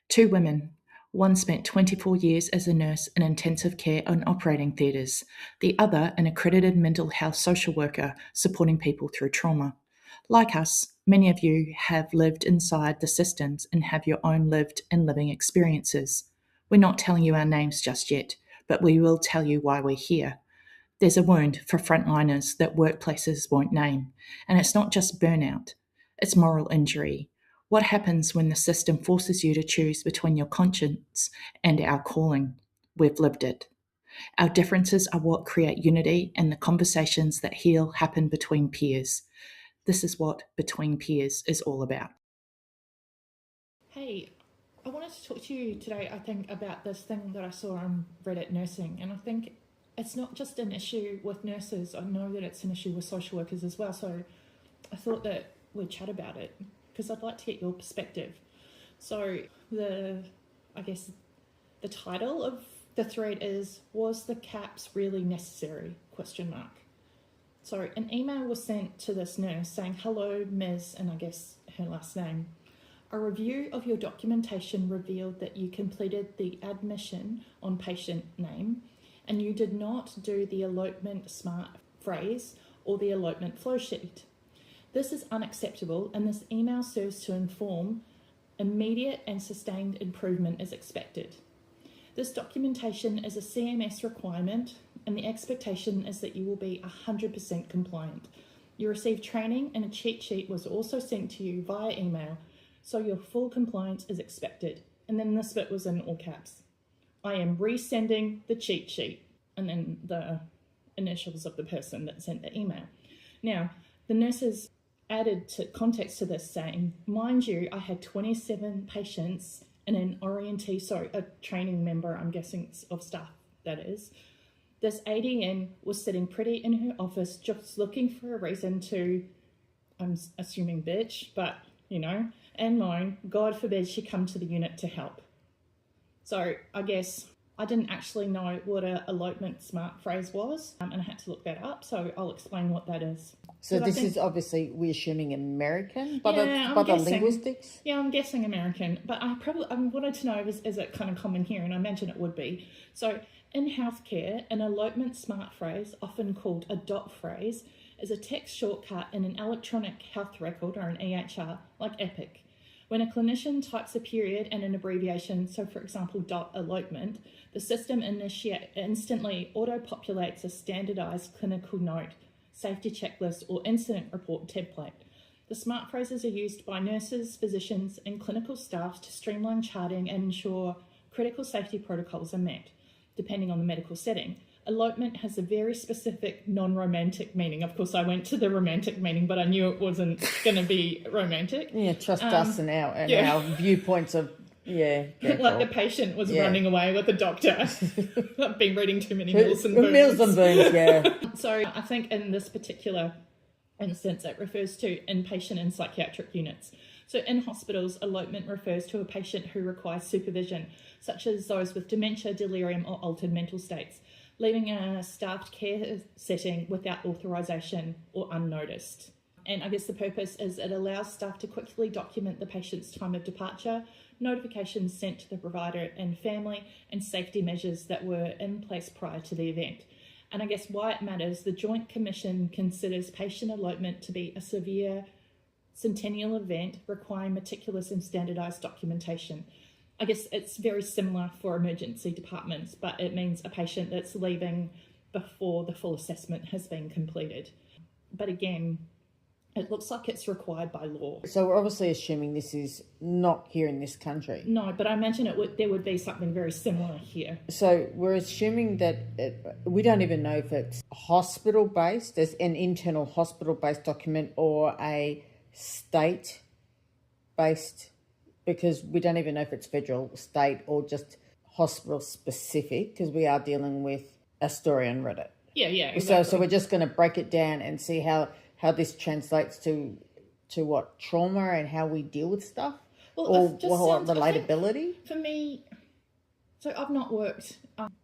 Two women. One spent 24 years as a nurse in intensive care and operating theatres, the other an accredited mental health social worker supporting people through trauma. Like us, many of you have lived inside the systems and have your own lived and living experiences. We're not telling you our names just yet, but we will tell you why we're here. There's a wound for frontliners that workplaces won't name, and it's not just burnout, it's moral injury. What happens when the system forces you to choose between your conscience and our calling? We've lived it. Our differences are what create unity, and the conversations that heal happen between peers. This is what Between Peers is all about. Hey, I wanted to talk to you today, I think, about this thing that I saw on Reddit nursing. And I think it's not just an issue with nurses, I know that it's an issue with social workers as well. So I thought that we'd chat about it because I'd like to get your perspective. So I guess the title of the thread is, "Was the CAPS really necessary?" question mark. So an email was sent to this nurse saying, "Hello, Ms." and I guess her last name. "A review of your documentation revealed that you completed the admission on patient name and you did not do the elopement smart phrase or the elopement flow sheet. This is unacceptable, and this email serves to inform immediate and sustained improvement is expected. This documentation is a CMS requirement, and the expectation is that you will be 100% compliant. You received training, and a cheat sheet was also sent to you via email, so your full compliance is expected." And then this bit was in all caps. "I am resending the cheat sheet," and then the initials of the person that sent the email. Now, the nurses added to context to this saying, "Mind you, I had 27 patients and an orientee," sorry, a training member, I'm guessing, of staff, that is. "This ADN was sitting pretty in her office just looking for a reason to, I'm assuming bitch, but, and moan. God forbid she come to the unit to help." So I guess I didn't actually know what a elopement smart phrase was, and I had to look that up, so I'll explain what that is. So this is obviously, we're assuming American, but Yeah, the linguistics? Yeah, I'm guessing American, but I wanted to know, is it kind of common here, and I imagine it would be. So in healthcare, an elopement smart phrase, often called a dot phrase, is a text shortcut in an electronic health record, or an EHR, like Epic. When a clinician types a period and an abbreviation, so for example, dot elopement, the system instantly auto-populates a standardized clinical note, safety checklist, or incident report template. The smart phrases are used by nurses, physicians, and clinical staff to streamline charting and ensure critical safety protocols are met, depending on the medical setting. Elopement has a very specific non-romantic meaning. Of course, I went to the romantic meaning, but I knew it wasn't going to be romantic. Yeah, trust us and our viewpoints of, like the patient was running away with the doctor. I've been reading too many Mills and Boons. Mills and Boons, yeah. So I think in this particular instance, it refers to inpatient and psychiatric units. So in hospitals, elopement refers to a patient who requires supervision, such as those with dementia, delirium, or altered mental states, leaving a staffed care setting without authorisation or unnoticed. And I guess the purpose is it allows staff to quickly document the patient's time of departure, notifications sent to the provider and family, and safety measures that were in place prior to the event. And I guess why it matters, the Joint Commission considers patient elopement to be a severe centennial event requiring meticulous and standardised documentation. I guess it's very similar for emergency departments, but it means a patient that's leaving before the full assessment has been completed. But again, it looks like it's required by law. So we're obviously assuming this is not here in this country. No, but I imagine there would be something very similar here. So we're assuming that we don't even know if it's hospital-based, as an internal hospital-based document, or a state-based, because we don't even know if it's federal, state, or just hospital-specific, because we are dealing with a story on Reddit. Yeah, exactly. So we're just going to break it down and see how this translates to what, trauma, and how we deal with stuff, or relatability. For me, so I've not worked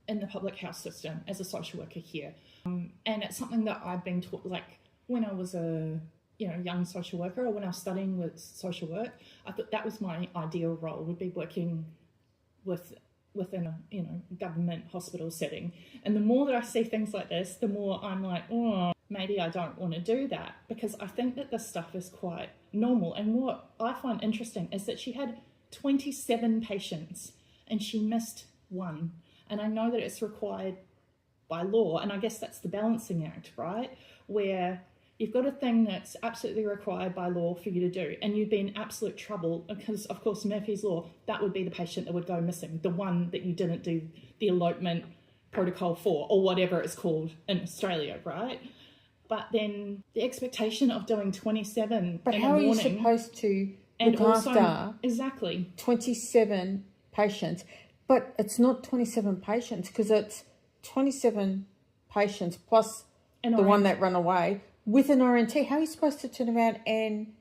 in the public health system as a social worker here, and it's something that I've been taught, like when I was a young social worker, or when I was studying with social work, I thought that was my ideal role, would be working within a government hospital setting. And the more that I see things like this, the more I'm like, oh, maybe I don't want to do that, because I think that this stuff is quite normal. And what I find interesting is that she had 27 patients and she missed one. And I know that it's required by law, and I guess that's the balancing act, right? Where you've got a thing that's absolutely required by law for you to do, and you'd be in absolute trouble because, of course, Murphy's Law, that would be the patient that would go missing, the one that you didn't do the elopement protocol for, or whatever it's called in Australia, right? But then the expectation of doing 27 But in how the morning, are you supposed to and look also, after exactly 27 patients? But it's not 27 patients, because it's 27 patients plus the one that ran away with an orientee. How are you supposed to turn around and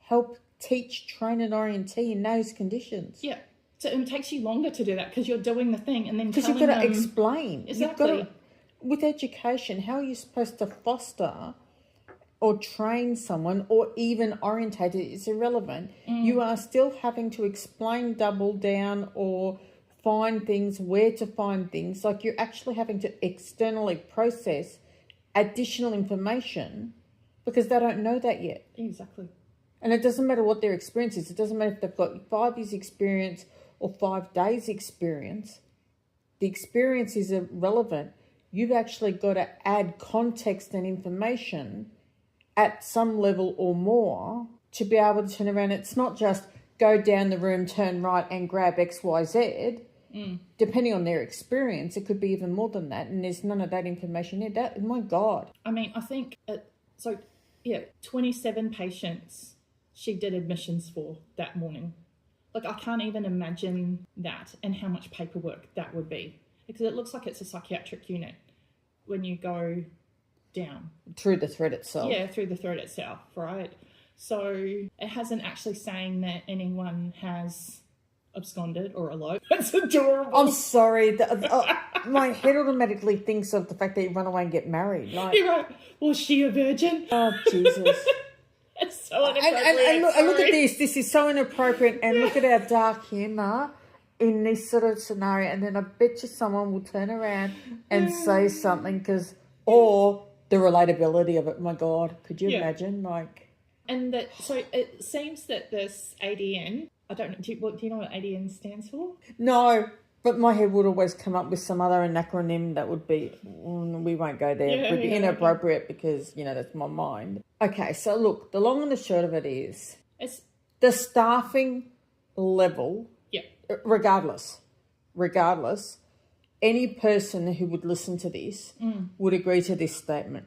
help train an orientee in those conditions? Yeah. So it takes you longer to do that because you're doing the thing and then because you've got to explain. Exactly. With education, how are you supposed to foster or train someone, or even orientate it? It's irrelevant. You are still having to explain, double down, or find things, where to find things. Like, you're actually having to externally process additional information because they don't know that yet. Exactly. And it doesn't matter what their experience is. It doesn't matter if they've got 5 years experience or 5 days experience. The experience is irrelevant. You've actually got to add context and information at some level or more to be able to turn around. It's not just go down the room, turn right and grab XYZ. Depending on their experience, it could be even more than that. And there's none of that information there. My God. I mean, I think, 27 patients she did admissions for that morning. Like, I can't even imagine that and how much paperwork that would be. Because it looks like it's a psychiatric unit when you go down. Through the thread itself. Yeah, through the thread itself, right? So it hasn't actually saying that anyone has absconded or eloped. That's adorable. I'm sorry. My head automatically thinks of the fact that you run away and get married. Like, you're right. Was she a virgin? Oh, Jesus. It's so inappropriate. And look at this. This is so inappropriate. And look at our dark humour in this sort of scenario. And then I bet you someone will turn around and say something or the relatability of it. My God, could you imagine? And that, so it seems that this ADN, I don't know, do you know what ADN stands for? No, but my head would always come up with some other acronym that would be, we won't go there. It would be inappropriate because, that's my mind. Okay, so look, the long and the short of it is, it's the staffing level, regardless, any person who would listen to this would agree to this statement.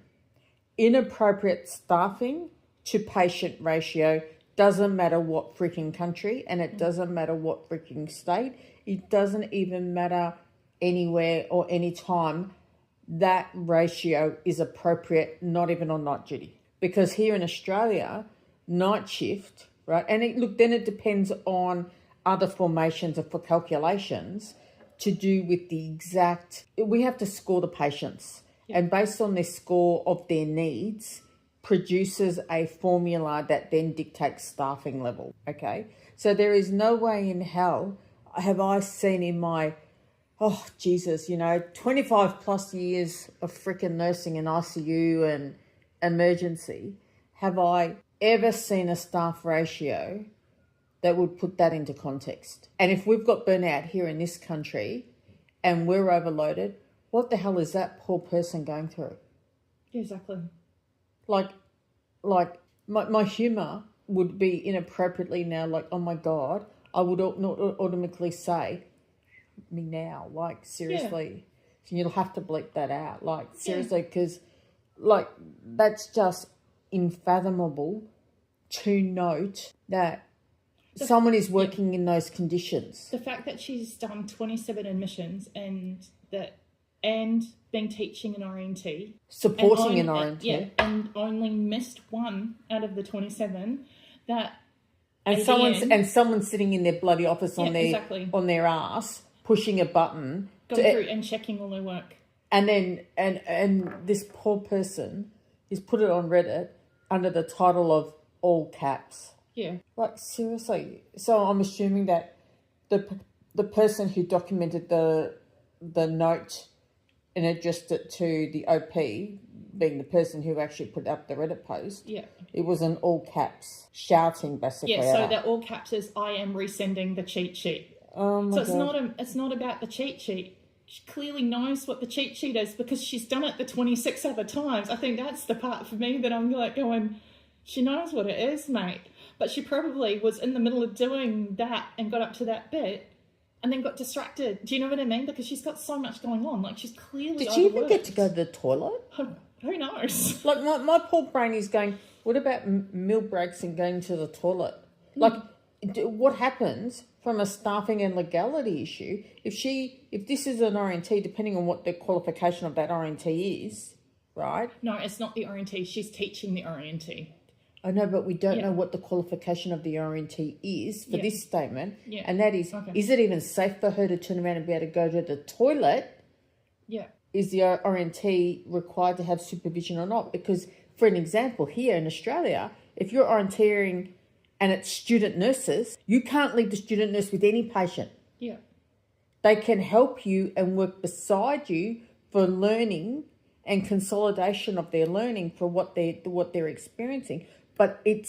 Inappropriate staffing to patient ratio doesn't matter what freaking country, and it doesn't matter what freaking state. It doesn't even matter anywhere or any time. That ratio is appropriate, not even on night duty. Because here in Australia, night shift, right? And then it depends on other formations for calculations to do with the exact, we have to score the patients. And based on their score of their needs, produces a formula that then dictates staffing level, okay? So there is no way in hell have I seen in my, 25 plus years of freaking nursing in ICU and emergency, have I ever seen a staff ratio that would put that into context. And if we've got burnout here in this country and we're overloaded, what the hell is that poor person going through? Exactly. Like my humour would be inappropriately now, like, oh my God, I would not automatically say, me now, like, seriously. Yeah. You'll have to bleep that out, like, seriously, because, that's just unfathomable to note that someone is working in those conditions. The fact that she's done 27 admissions and been teaching an orientee. Supporting an orientee. And only missed one out of the 27. Someone's sitting in their bloody office on their ass, pushing a button. Going through and checking all their work. And then, and this poor person, he's put it on Reddit, under the title of all caps. Yeah. Like, seriously. So I'm assuming that the person who documented the note and addressed it to the OP, being the person who actually put up the Reddit post, Yeah. it was in all caps, shouting basically. Yeah, so out. that all caps is I am resending the cheat sheet. Oh my God. It's not about the cheat sheet. She clearly knows what the cheat sheet is because she's done it the 26 other times. I think that's the part for me that I'm like going, she knows what it is, mate. But she probably was in the middle of doing that and got up to that bit and then got distracted. Do you know what I mean? Because she's got so much going on. Like, she's clearly Did she even overworked. get to go to the toilet? Who knows? Like, my poor brain is going, what about meal breaks and going to the toilet? Like, what happens from a staffing and legality issue if this is an orientee, depending on what the qualification of that orientee is, right? No, it's not the orientee. She's teaching the orientee. I know, but we don't know what the qualification of the orientee is for this statement. Yeah. And that is, is it even safe for her to turn around and be able to go to the toilet? Yeah. Is the orientee required to have supervision or not? Because, for an example, here in Australia, if you're orienteering and it's student nurses, you can't leave the student nurse with any patient. Yeah. They can help you and work beside you for learning and consolidation of their learning for what they're experiencing. But it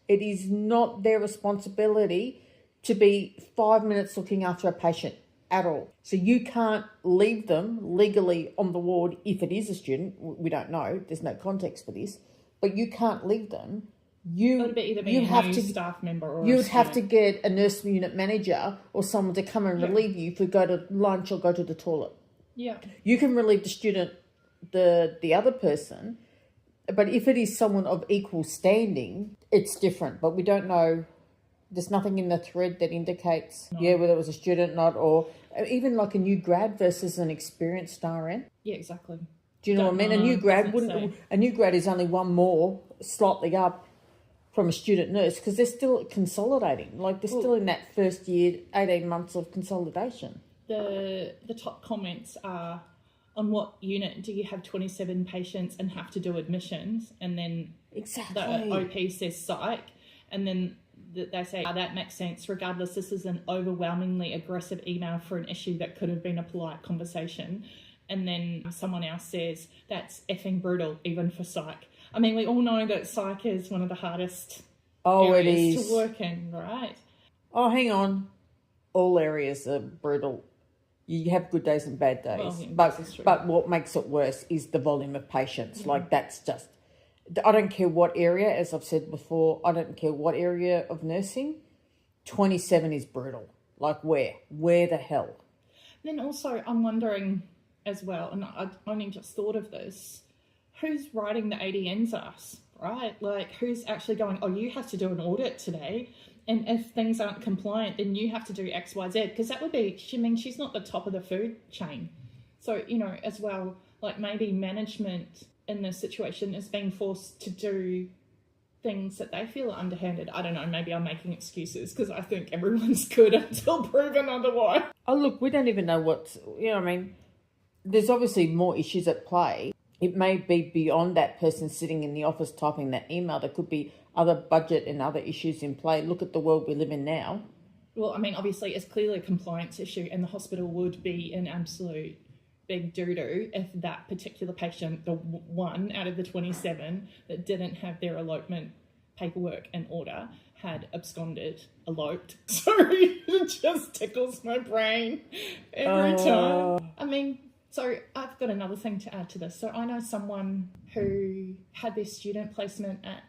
is not their responsibility to be 5 minutes looking after a patient at all. So you can't leave them legally on the ward if it is a student. We don't know. There's no context for this. But you can't leave them. You It would either be staff member or you'd have to get a nurse unit manager or someone to come and relieve you if you go to lunch or go to the toilet. Yeah. You can relieve the student, the other person, but if it is someone of equal standing, it's different. But we don't know. There's nothing in the thread that indicates, whether it was a student, not, or even like a new grad versus an experienced RN. Yeah, exactly. Do you know what I mean? A new grad is only one more slightly up from a student nurse because they're still consolidating. Like they're still in that first year, 18 months of consolidation. The top comments are, on what unit do you have 27 patients and have to do admissions? And then the OP says psych. And then they say, that makes sense. Regardless, this is an overwhelmingly aggressive email for an issue that could have been a polite conversation. And then someone else says, that's effing brutal, even for psych. I mean, we all know that psych is one of the hardest areas to work in, right? Oh, hang on. All areas are brutal. You have good days and bad days. Well, yeah, but what makes it worse is the volume of patients. Mm-hmm. Like that's just, I don't care what area, as I've said before, I don't care what area of nursing, 27 is brutal. Like where? Where the hell? Then also I'm wondering as well, and I only just thought of this, who's writing the ADNs us, right? Like who's actually going, oh, you have to do an audit today. And if things aren't compliant, then you have to do X, Y, Z. Because that would be, she's not the top of the food chain. So, as well, like maybe management in this situation is being forced to do things that they feel are underhanded. I don't know, maybe I'm making excuses because I think everyone's good until proven otherwise. Oh, look, we don't even know what's, there's obviously more issues at play. It may be beyond that person sitting in the office typing that email. There could be other budget and other issues in play. Look at the world we live in now. Well, I mean, obviously, it's clearly a compliance issue and the hospital would be an absolute big doo-doo if that particular patient, the one out of the 27 that didn't have their elopement paperwork in order, had eloped. Sorry, it just tickles my brain every time. I mean, so I've got another thing to add to this. So I know someone who had their student placement at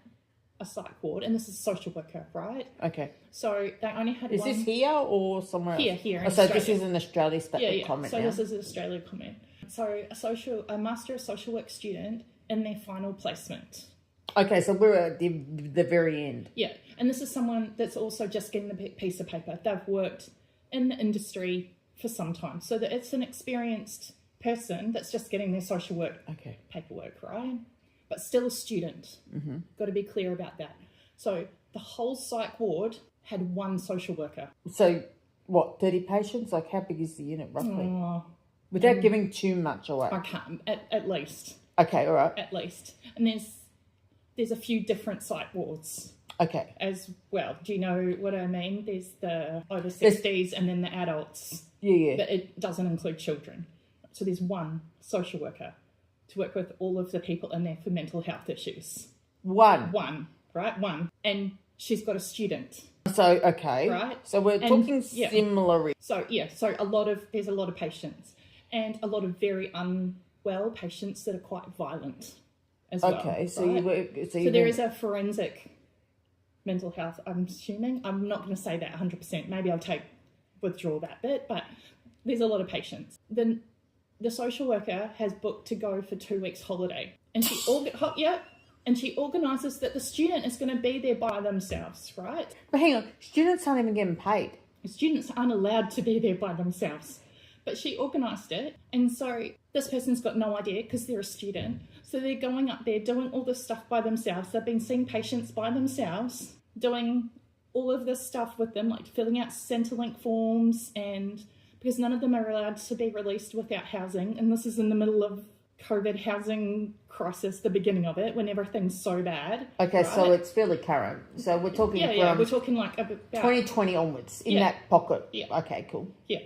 a psych ward, and this is a social worker, right? Okay. So they only had Is this here or somewhere else? Here in so Australia. this is an Australia comment So now? this is an Australia comment. So a Master of Social Work student in their final placement. Okay, so we're at the very end. Yeah, and this is someone that's also just getting the piece of paper. They've worked in the industry for some time. So that it's an experienced person that's just getting their social work paperwork, right? But still a student. Mm-hmm. Got to be clear about that. So the whole psych ward had one social worker. So what, 30 patients? Like how big is the unit roughly? Without giving too much away. I can't, at least. Okay, all right. At least. And there's there's a few different psych wards. Okay. As well. Do you know what I mean? There's the over 60s and then the adults. Yeah. But it doesn't include children. So there's one social worker to work with all of the people in there for mental health issues. One, right? One. And she's got a student. So, okay. Right? So we're talking similar. So, there's a lot of patients and a lot of very unwell patients that are quite violent as well. Okay, so right? So there is a forensic mental health, I'm assuming. I'm not going to say that 100%. Maybe I'll withdraw that bit, but there's a lot of patients. Then the social worker has booked to go for 2 weeks holiday, and she organises that the student is going to be there by themselves, right? But hang on, students aren't even getting paid. Students aren't allowed to be there by themselves. But she organised it, and so this person's got no idea because they're a student. So they're going up there doing all this stuff by themselves. They've been seeing patients by themselves, doing all of this stuff with them, like filling out Centrelink forms, and because none of them are allowed to be released without housing. And this is in the middle of COVID housing crisis, the beginning of it, when everything's so bad. Okay, right? So it's fairly current. So we're talking we're talking like about 2020 onwards in that pocket. Yeah. Okay, cool. Yeah.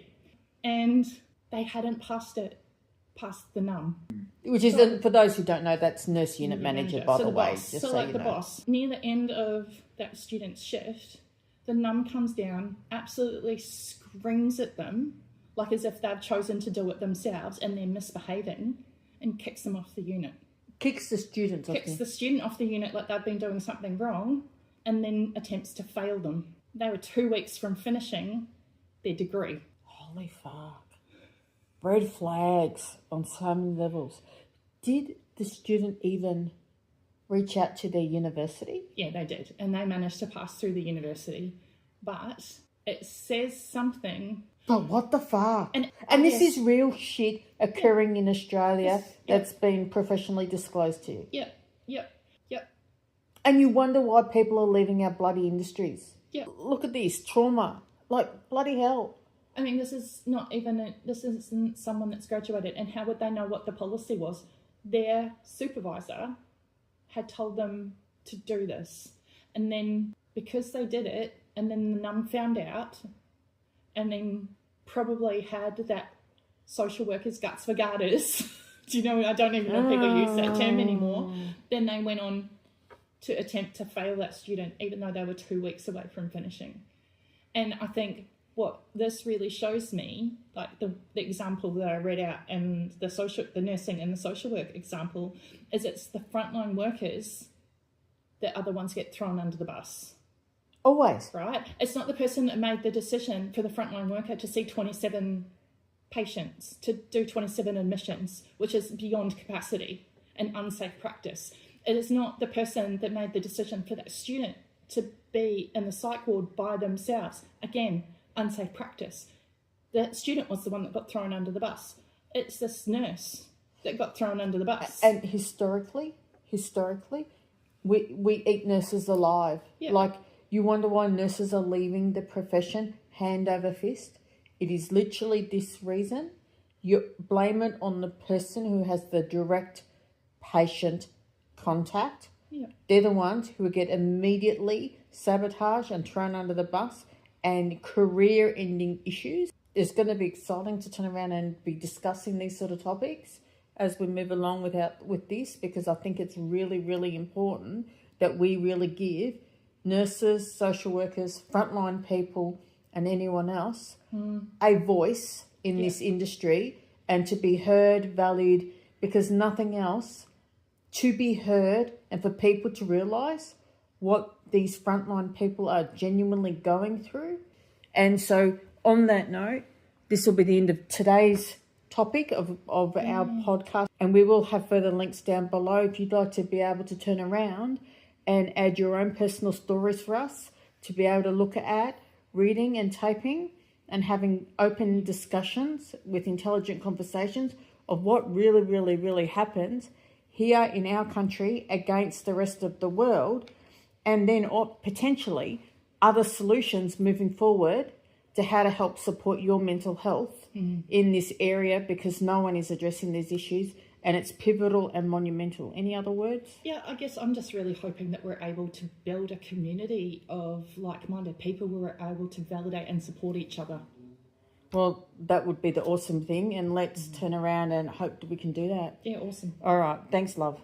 And they hadn't passed the NUM. Which is, for those who don't know, that's nurse unit manager, by the way. Boss. Just so so like you the know. boss, near the end of that student's shift, the NUM comes down, absolutely screams at them, like as if they've chosen to do it themselves and they're misbehaving, and kicks them off the unit. Kicks the student off the unit like they've been doing something wrong, and then attempts to fail them. They were 2 weeks from finishing their degree. Holy fuck. Red flags on so many levels. Did the student even reach out to their university? Yeah, they did. And they managed to pass through the university. But it says something. But what the fuck? And this is real shit occurring in Australia that's been professionally disclosed to you. Yep. And you wonder why people are leaving our bloody industries. Yeah. Look at this, trauma. Like, bloody hell. I mean, this isn't someone that's graduated, and how would they know what the policy was? Their supervisor had told them to do this, and then because they did it, and then the NUM found out, and then probably had that social worker's guts for garters. Do you know, I don't even know if people use that term anymore. Then they went on to attempt to fail that student, even though they were 2 weeks away from finishing. And I think what this really shows me, like the example that I read out and the nursing and the social work example, is it's the frontline workers that are the ones get thrown under the bus. Always. Right? It's not the person that made the decision for the frontline worker to see 27 patients, to do 27 admissions, which is beyond capacity and unsafe practice. It is not the person that made the decision for that student to be in the psych ward by themselves. Again, unsafe practice. The student was the one that got thrown under the bus. It's this nurse that got thrown under the bus. And historically, we eat nurses alive. Yeah. Like, you wonder why nurses are leaving the profession hand over fist. It is literally this reason. You blame it on the person who has the direct patient contact. Yeah. They're the ones who get immediately sabotaged and thrown under the bus, and career-ending issues. It's going to be exciting to turn around and be discussing these sort of topics as we move along with this, because I think it's really, really important that we really give nurses, social workers, frontline people, and anyone else a voice in this industry, and to be heard, valued, because nothing else, to be heard and for people to realise what these frontline people are genuinely going through. And so on that note, this will be the end of today's topic of our podcast, and we will have further links down below if you'd like to be able to turn around and add your own personal stories for us to be able to look at reading and typing and having open discussions with intelligent conversations of what really, really, really happens here in our country against the rest of the world, and then potentially other solutions moving forward to how to help support your mental health in this area, because no one is addressing these issues and it's pivotal and monumental. Any other words? Yeah, I guess I'm just really hoping that we're able to build a community of like-minded people who are able to validate and support each other. Well, that would be the awesome thing, and let's turn around and hope that we can do that. Yeah, awesome. All right. Thanks, love.